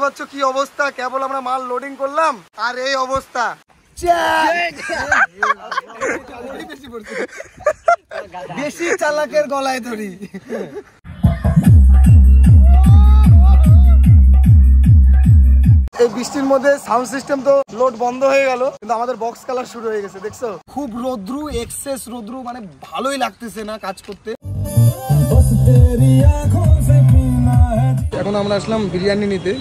পাচ্ছ কি অবস্থা, কেবল আমরা মাল লোডিং করলাম আর এই অবস্থা। বেশি চালাকের গলায় ধরি। এই বৃষ্টির মধ্যে সাউন্ড সিস্টেম তো লোড বন্ধ হয়ে গেল, কিন্তু আমাদের বক্স কালার শুরু হয়ে গেছে। দেখছো খুব রোদ্রু, এক্সেস রোদ্রু, মানে ভালোই লাগতেছে না কাজ করতে। এখন আমরা আসলাম বিরিয়ানি নিতে।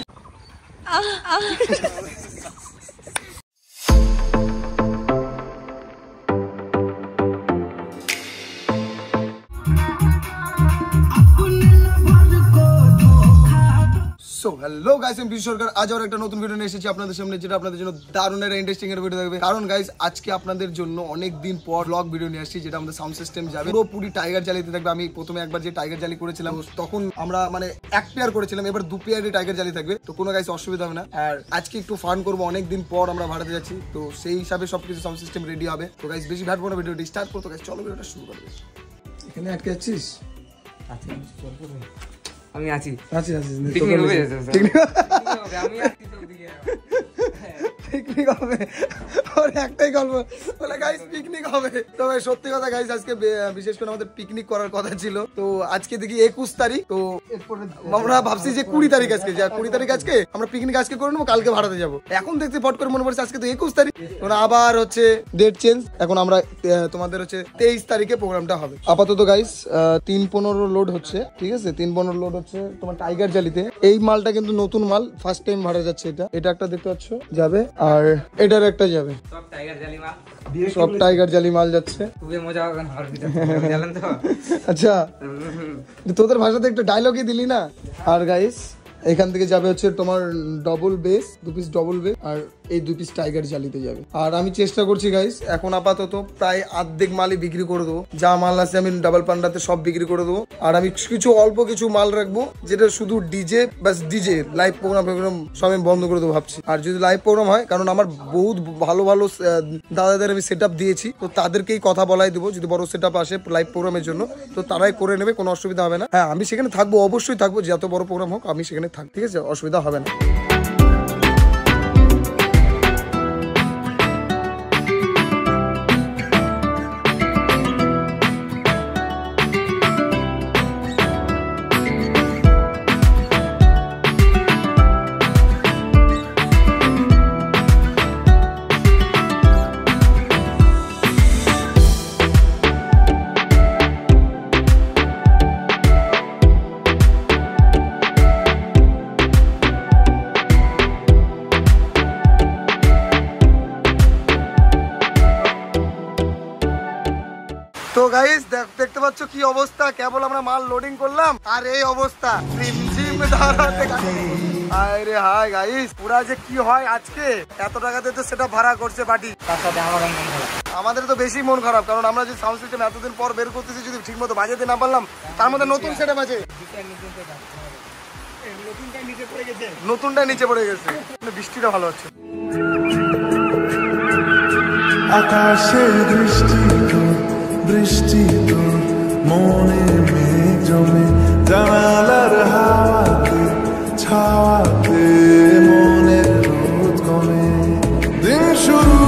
হ্যালো গাইস, আমি বিশ সরকার। আজ আর একটা নতুন ভিডিও নিয়ে এসেছি আপনাদের সামনে, যেটা আপনাদের জন্য দারুণ একটা ইন্টারেস্টিং এর ভিডিও থাকবে। কারণ গাইস আজকে আপনাদের জন্য অনেক দিন পর ব্লগ ভিডিও নিয়ে আসছি, যেটা আমাদের সাউন্ড সিস্টেম যাবে পুরোপুরি টাইগার জালিতে থাকবে। আমি প্রথমে একবার যে টাইগার জালি করেছিলাম তখন আমরা মানে এক পেয়ার করেছিলাম, এবার দু পেয়ারে টাইগার জালি থাকবে। তো কোনো গাইস অসুবিধা হবে না। আর আজকে একটু ফান করবো, অনেক দিন পর আমরা ভাড়াতে যাচ্ছি, তো সেই হিসাবে সবকিছু সাউন্ড সিস্টেম রেডি হবে। তো গাইস বেশি ভাটবো না, ভিডিওটি স্টার্ট করতে। গাইস চলো ভিডিওটা শুরু করবে। এখানে আটকে যাচ্ছিস? আমি আছি আছি আছি পিকনিক হবে আমি আছি পিকনিক হবে। ওর একটাই গল্প বলে গাইস পিকনিক হবে। তো ভাই সত্যি কথা গাইস, আজকে বিশেষ করে আমাদের পিকনিক করার কথা ছিল। তো আজকে দেখি 21 তারিখ, তো আমরা ভাবছি যে 20 তারিখ আজকে, যা 20 তারিখ আজকে আমরা পিকনিক আজকে করে নেবো, কালকে ভাড়াতে যাবো। এখন দেখতে ফট করে মনে পড়ছে আজকে তো 21 তারিখ, তখন আবার হচ্ছে ডেট চেঞ্জ। এখন আমরা তোমাদের হচ্ছে 23 তারিখে প্রোগ্রামটা হবে। আপাতত গাইস 3:15 লোড হচ্ছে, ঠিক আছে? 3:15 লোড হচ্ছে তোমার টাইগার জালিতে। এই মালটা কিন্তু নতুন মাল, ফার্স্ট টাইম ভাড়া যাচ্ছে। এটা একটা দেখতে পাচ্ছ যাবে, আর এটার একটা যাবে। সব টাইগার জালি মাল যাচ্ছে। খুবই মজা হবে জানেন তো। আচ্ছা তোদের ভাষাতে একটু ডায়লগই দিলি না। আর গাইস এখান থেকে যাবে হচ্ছে তোমার double base, 2 piece double base, আর এই 2 পিস টাইগার জালিতে যাবে। আর আমি চেষ্টা করছি গাইস, এখন আপাতত প্রায় অর্ধেক মালই বিক্রি করে দেবো। যা মাল আছে আমি ডাবল পান্ডাতে সব বিক্রি করে দেবো। আর আমি কিছু অল্প কিছু মাল রাখবো, যেটা শুধু ডিজে বাস ডিজে লাইভ প্রোগ্রাম সব আমি বন্ধ করে দেবো ভাবছি। আর যদি লাইভ প্রোগ্রাম হয়, কারণ আমার বহুত ভালো ভালো দাদাদের আমি সেট আপ দিয়েছি, তো তাদেরকেই কথা বলাই দেবো। যদি বড় সেট আপ আসে লাইভ প্রোগ্রামের জন্য, তো তারাই করে নেবে, কোনো অসুবিধা হবে না। হ্যাঁ আমি সেখানে থাকবো, অবশ্যই থাকবো, যত বড় প্রোগ্রাম হোক আমি সেখানে থাক, ঠিক আছে? অসুবিধা হবে না। তো গাইস দেখতে পাচ্ছ কি অবস্থা, কেবল আমরা মাল লোডিং করলাম আর এই অবস্থা। আরে হাই গাইস, পুরা যে কি হয় আজকে, এত টাকাতে তো সেটা ভাড়া করছে বাটি। আমাদের তো বেশি মন খারাপ, কারণ আমরা যে সাউন্ড সিস্টেম এতদিন পর বের করতেছি, যদি ঠিক মতো বাজাতে না পারলাম, তার মধ্যে নতুন সেটা বাজে, নতুনটা নিচে পড়ে গেছে। বৃষ্টিটা ভালো হচ্ছে। আকাশে বৃষ্টি তো মনে মেঘ জমে, জানালার হাওয়াতে ছাওয়াতে মনের রোদ কমে। দিন শুরু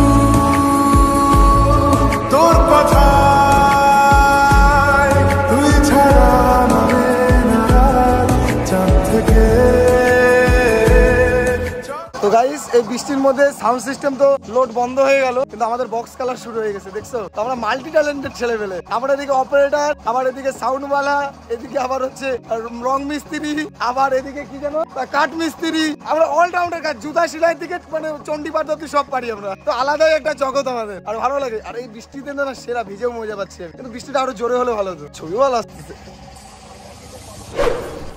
তোর কথায়, তুই ছাড়া নামে না চাঁদ থেকে। তো গাইস এই বৃষ্টির মধ্যে সাউন্ড সিস্টেম তো লোড বন্ধ হয়ে গেল, কিন্তু আমাদের বক্স কালার শুরু হয়ে গেছে। দেখছো তো আমরা মাল্টি ট্যালেন্টেড ছেলে পেলে। আমরা এদিকে অপারেটর, আবার এদিকে সাউন্ডওয়ালা, এদিকে আবার হচ্ছে রং মিস্ত্রি, আবার এদিকে কি জানো কাঠ মিস্ত্রি। আমরা অলরাউন্ডার কাজ, জুতা সেলাই থেকে মানে চণ্ডীপাঠ অব্দি সব পারি আমরা। তো আলাদাই একটা জগৎ আমাদের, আর ভালো লাগে। আর এই বৃষ্টিতে না সেরা ভিজেও মজা পাচ্ছি, কিন্তু বৃষ্টিটা আরো জোরে হলে ভালো হতো। ছবি ভালো আসতেছে।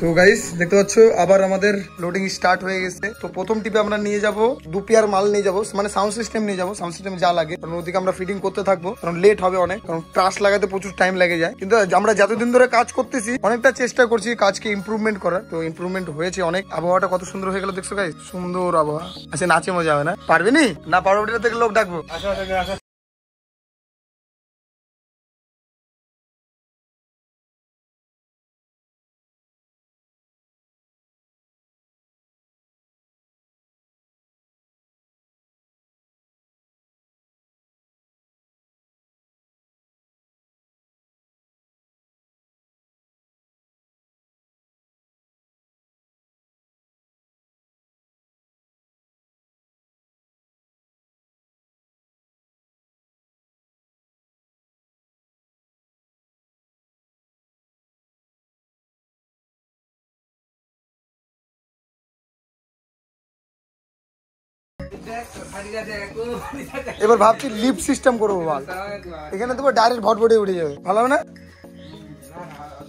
তো গাইস দেখতে পাচ্ছ আবার আমাদের লোডিং স্টার্ট হয়ে গেছে। তো প্রথম টিপে আমরা নিয়ে যাব 2 পেয়ার মাল নিয়ে যাব, মানে সাউন্ড সিস্টেম নিয়ে যাব। সাউন্ড সিস্টেম যা লাগে, কারণ ওদিকে আমরা ফিটিং করতে থাকবো, কারণ লেট হবে অনেক, কারণ ট্রাস লাগাতে প্রচুর টাইম লেগে যায়। কিন্তু আমরা যতদিন ধরে কাজ করতেছি অনেকটা চেষ্টা করছি কাজকে ইমপ্রুভমেন্ট করার, তো ইমপ্রুভমেন্ট হয়েছে অনেক। আবহাওয়াটা কত সুন্দর হয়ে গেল দেখছো গাইস, সুন্দর আবহাওয়া। আচ্ছা নাচে মজা হবে না? পারবে না পারবে থেকে লোক ডাকবো। এবার ভাবছি লিফট সিস্টেম করবো বল, এখানে তো ডাইরেক্ট ভটভটে উঠে যাবে, ভালো হবে না?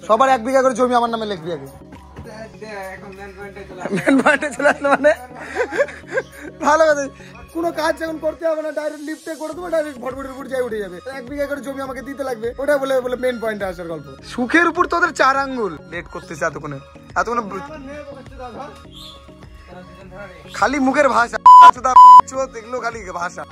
সবার 1 বিঘা করে জমি আমার নামে লিখবি আগে। মেন পয়েন্টে চলে আসলো মানে ভালো কথা, কোনো কাজ যখন করতে হবে না, ডাইরেক্ট লিফটে করে দেবো, ডাইরেক্ট ভটভটির উপর যাই উঠে যাবে। 1 বিঘা করে জমি আমাকে দিতে লাগবে, ওটা বলে বলে মেন পয়েন্টে আসার গল্প। সুখের উপর তোদের 4 আঙ্গুল। লেট করতেছে এতক্ষণে খালি মুখের ভাষা, দেখলো খালি ভাষা।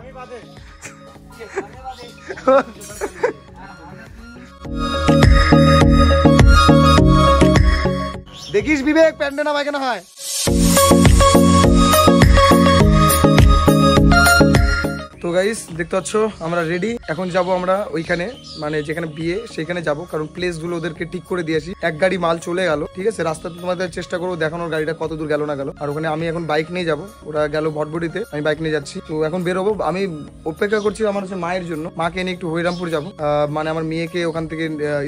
দেখিস বিবেক, প্যান্ডে না কেন হয়। তো গাইস দেখতে পাচ্ছ আমরা রেডি, এখন যাব আমরা ওইখানে, মানে যেখানে বিয়ে সেখানে যাব, কারণ প্লেস গুলো ওদেরকে ঠিক করে দিয়েছি। 1 গাড়ি মাল চলে গেল, ঠিক আছে, রাস্তাতে তোমাদের চেষ্টা করবো দেখানোর গাড়িটা কত দূর গেল না গেল। আর ওখানে আমি এখন বাইক নিয়ে যাব, ওরা গেল ভটভটিতে, আমি বাইক নিয়ে যাচ্ছি। তো এখন বেরোবো, আমি অপেক্ষা করছি আমার হচ্ছে মায়ের জন্য, মাকে নিয়ে একটু হরিরামপুর যাবো, মানে আমার মেয়েকে ওখান থেকে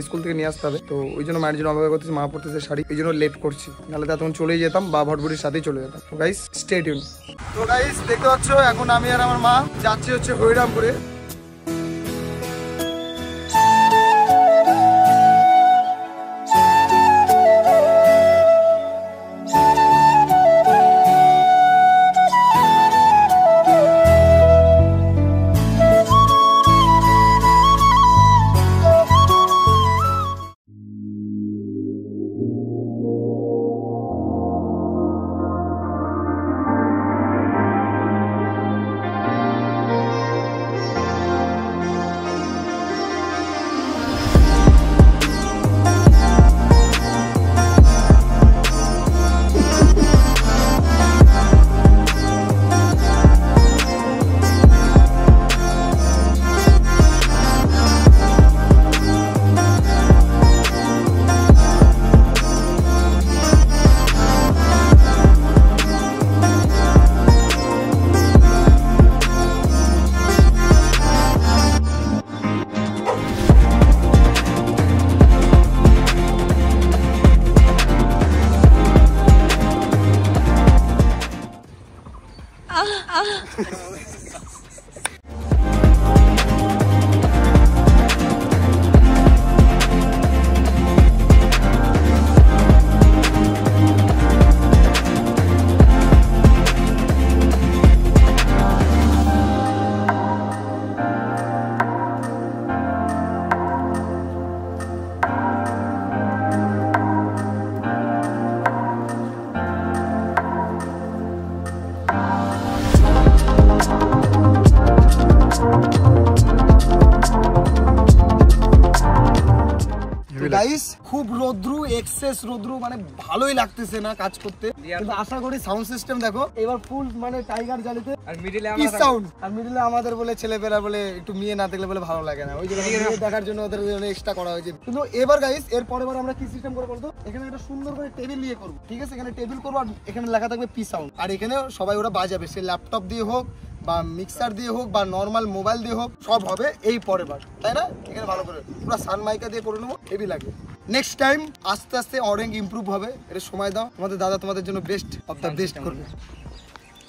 স্কুল থেকে নিয়ে আসতে হবে। তো ওই জন্য মায়ের জন্য অপেক্ষা করতেছি, মা পড়তেছে শাড়ি, এই জন্য লেট করছি, নাহলে তো তখন চলেই যেতাম বা ভটভটির সাথেই চলে যেতাম। তো গাইস স্টে টিউন। তো গাইস দেখতে পাচ্ছ এখন আমি আর আমার মা যাচ্ছি হচ্ছে হরিরামপুরে। গাইস খুব রোদ্রু, এক্সেস রোদ্রু, মানে ভালোই লাগতেছে না কাজ করতে, কিন্তু আশা করি সাউন্ড সিস্টেম দেখো এবার ফুল মানে টাইগার জালিতে, আর মিডিলে পিস সাউন্ড, আর মিডিলে আমাদের বলে ছেলেপেলা বলে একটু মেয়ে না দেখলে বলে ভালো লাগে না, ওই জন্য দেখার জন্য ওদের জন্য এক্সট্রা করা হয়েছে। কিন্তু এবার গাইস এর পরের বার আমরা কি সিস্টেম করে বলতো, এখানে একটা সুন্দর করে টেবিল নিয়ে করবো, ঠিক আছে, এখানে টেবিল করবো, আর এখানে লেখা থাকবে পি সাউন্ড, আর এখানে সবাই ওরা বাজাবে, সে ল্যাপটপ দিয়ে হোক বা মিক্সার দিয়ে হোক বা নর্মাল মোবাইল দিয়ে হোক, সব হবে এই পরের বার, তাই না? এখানে ভালো করে পুরো সানমাইকা দিয়ে করে নেবো, হেভি লাগে। নেক্সট টাইম আস্তে আস্তে অনেক ইমপ্রুভ হবে, এটা সময় দাও, তোমাদের দাদা তোমাদের জন্য বেস্ট অফ দ্য বেস্ট করবে।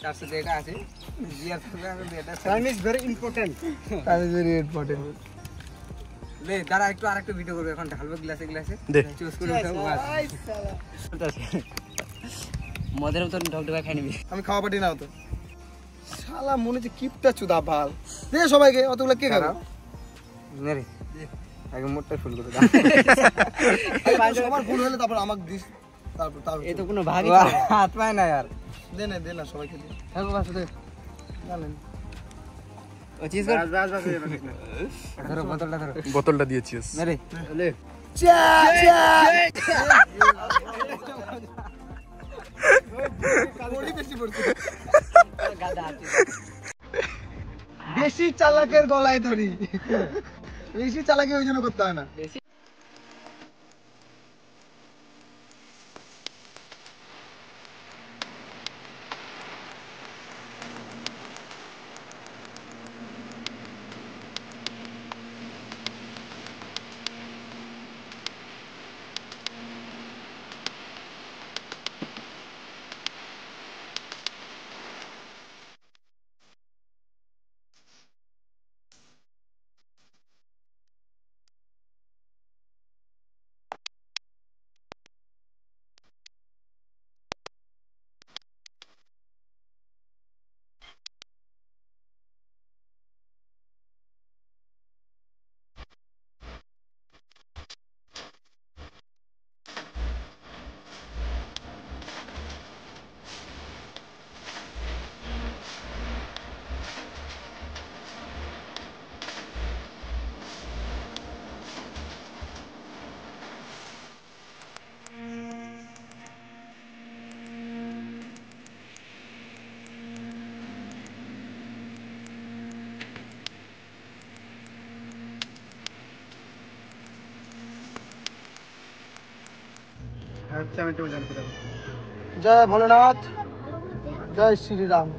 তার সাথে এটা আছে, জিয়ার সাথে এটা time is very important, time is very important. লে দাঁড়া একটু আরেকটা ভিডিও করবে, এখন ঢালবো গ্লাসে গ্লাসে, চুজ করে খাবো বাস। মদের মতন ঢকঢকা খাই নিবি, আমি খাওয়া পাটি না তো শালা, মনে হচ্ছে কিপটা চুদা ভাল দে সবাইকে, অতগুলো কে খাবে নে রে, আগে মোটটা ফুল করে দাও, সবার ফুল হলে তারপর আমাকে দিস, তারপর এই তো কোনো ভাগই হাত পায় না यार, দে না সবাইকে দে, থাকো বাস দে, জানেন ও চিজ কর, বাস ধরো বোতলটা দিয়েছিস নে রে, লে চা চা কালোরি বেশি পড়ছে, গাদা আছে, বেশি চালাকের গলায় ধরি, বেশি চালাকি ওই জন্য করতে হয় না। আচ্ছা আমি একটু জানতে চাই। জয় ভোলেনাথ, জয় শ্রীরাম।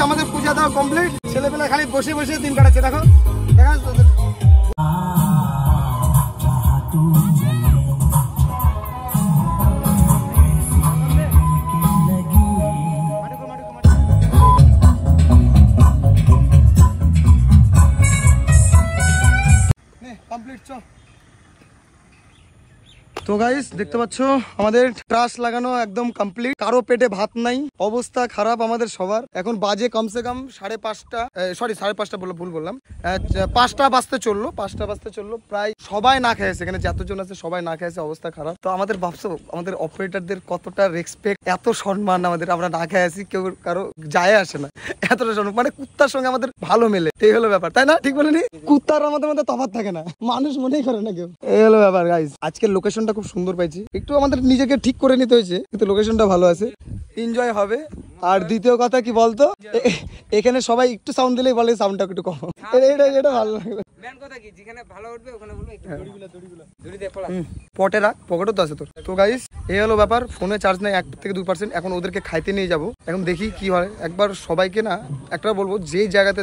আমাদের পূজা দেওয়া কমপ্লিট। ছেলেপেলা খালি বসে বসে দিন কাটাচ্ছে। দেখো কমপ্লিট। চ তো গাইস দেখতে পাচ্ছ আমাদের ট্রাস লাগানো একদম কমপ্লিট। কারো পেটে ভাত নাই, অবস্থা খারাপ আমাদের সবার। এখন বাজে কমসে কম 5:30, সরি 5:30 বলে ভুল বললাম, 5টা বাজতে চললো। প্রায় সবাই না খেয়েছে, এখানে যতজন আছে সবাই না খেয়েছে, অবস্থা খারাপ। তো আমাদের ভাবছো আমাদের অপারেটরদের কতটা রেসপেক্ট, এত সম্মান আমাদের, আমরা না খেয়েছি কেউ কারো যায় আসে না, এতটা সম্মান। মানে কুত্তার সঙ্গে আমাদের ভালো মেলে, এই হলো ব্যাপার, তাই না? ঠিক বলিনি? কুত্তার আমাদের মধ্যে তফাৎ থাকে না, মানুষ মনেই করে না কেউ। এই হলো ব্যাপার গাইস। আজকের লোকেশনটা খুব সুন্দর পাইছি, একটু আমাদের নিজেকে ঠিক করে নিতে হয়েছে, কিন্তু লোকেশনটা ভালো আছে, এনজয় হবে। আর দ্বিতীয় কথা কি বলতো, এখানে সবাই একটু সাউন্ড দিলেই বলে সাউন্ডটা একটু কম, এটা ভালো লাগে। মেন কথা কি, যেখানে ভালো উঠবে ওখানে বলবো একটু দড়ি দিয়ে পড়া পটে রাখ, পকেটও তো আছে তোর। তো গাইস এই হলো ব্যাপার, ফোনে চার্জ নেই 1 থেকে 2%। এখন ওদেরকে খাইতে নিয়ে যাবো, এখন দেখি কি হয়। একবার সবাইকে না একটা বলবো, যে জায়গাতে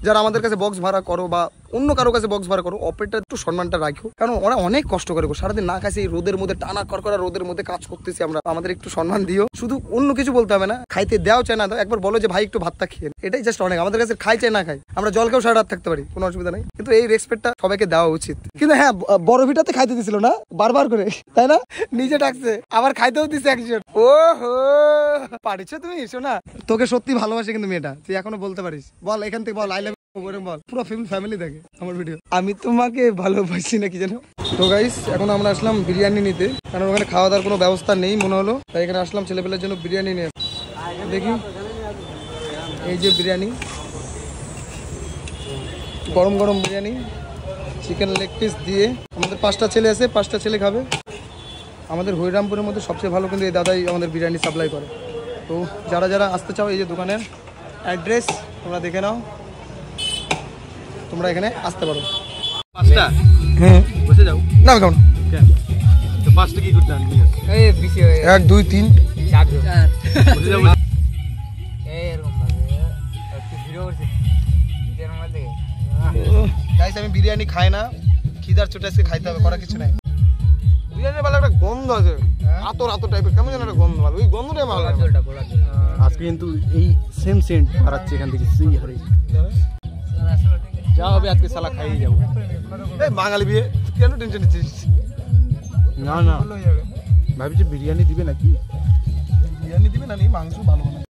যারা আমাদের কাছে বক্স ভাড়া করো বা অন্য কারো কাছে বক্স ভাড়া করো, অপারেটর একটু সম্মানটা রাখো, কারণ ওরা অনেক কষ্ট করে সারাদিন না খাইছে, এই রোদের মধ্যে টানা করকরা রোদের মধ্যে কাজ করতেছি আমরা, আমাদের একটু সম্মান দিও। শুধু অন্য কিছু বলতে হবে না, খাইতে দেওয়া চায় না দাও, একবার বলো যে ভাই একটু ভাতটা খেয়ে, এটাই জাস্ট অনেক। আমাদের কাছে খাই চাই না খাই, আমরা জল খেয়েও সারা রাত থাকতে পারি, কোনো অসুবিধা নেই, কিন্তু এই রেসপেক্টটা সবাইকে দেওয়া উচিত। কিন্তু হ্যাঁ, বড় ভিটাতে খাইতে দিছিল না বারবার করে, তাই না? নিজে ডাকছে, আবার খাইতেও দিচ্ছে একজন। ও হো, পারিস তুমি শোনা, তোকে সত্যি ভালোবাসে কিন্তু মেয়েটা, তুই এখনো বলতে পারিস। বল এখান থেকে বল আই লাভ ইউ, বল। পুরো ফ্যামিলি দেখে আমার ভিডিও, আমি তোমাকে ভালোবাসি না কি জানো। তো গাইস এখন আমরা আসলাম বিরিয়ানি নিতে, কারণ ওখানে খাওয়া দাওয়ার কোনো ব্যবস্থা নেই মনে হলো, তাই এখানে আসলাম ছেলেপেলের জন্য বিরিয়ানি নিয়ে। দেখি এই যে বিরিয়ানি, গরম গরম বিরিয়ানি, চিকেন লেগ পিস দিয়ে। আমাদের 5টা ছেলে আছে, 5টা ছেলে খাবে। আমাদের হরিরামপুরের মধ্যে সবচেয়ে ভালো কিন্তু এই দাদাই আমাদের বিরিয়ানি সাপ্লাই করে। তো যারা যারা আসতে চাও, এই যে দোকানের অ্যাড্রেস তোমরা দেখে নাও, তোমরা এখানে আসতে পারো। 5টা হ্যাঁ বসে যাও না, কেমন তো 5টা কি করতে আনবি? এই বেশি হয়ে 1 2 3 4 জন বসে যাও। এই এরকম ভাবে একটু ভিডিও করছি যেন মধ্যে। গাইস আমি বিরিয়ানি খাই না, খিদার চোটে আজকে খাইতে হবে, করা কিছু নাই। বিরিয়ানির ভালো একটা গন্ধ আছে, আতর টাইপের, কেমন যেন একটা গন্ধ, ভালো ওই গন্ধটাই ভালো লাগে। জলটা গোলা জল আজকে কিন্তু এই সেম সেন্ট মারাচ্ছে এখান থেকে, সেই হারে যা হবে আজকে শালা খাইয়ে যাবো। এই বাঙালি বিয়ে কেন টেনশন নিচ্ছিস? না না ভাবছি বিরিয়ানি দিবে নাকি, বিরিয়ানি দিবে না, মাংস ভালো বানায়।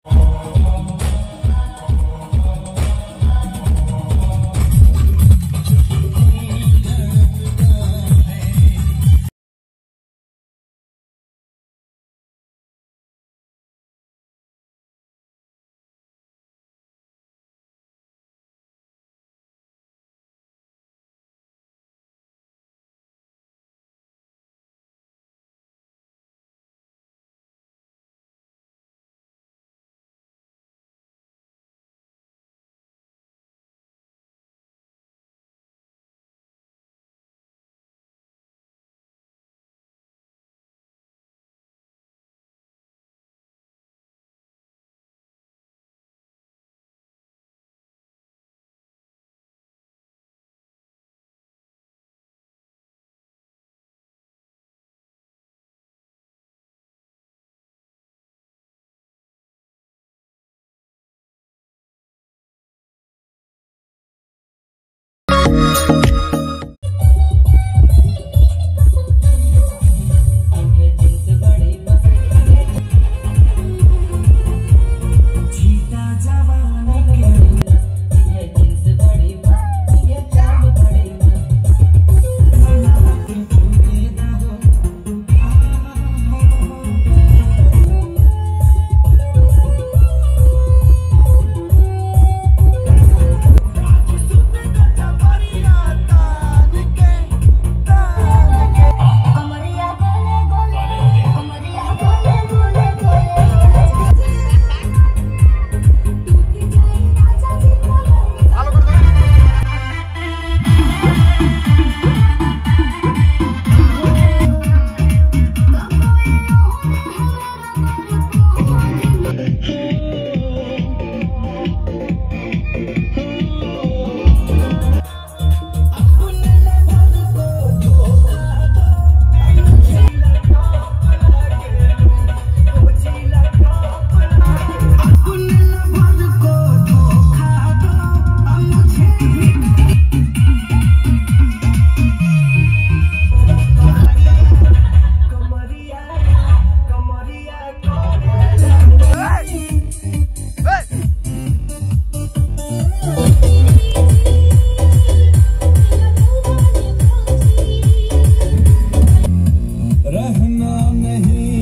नहीं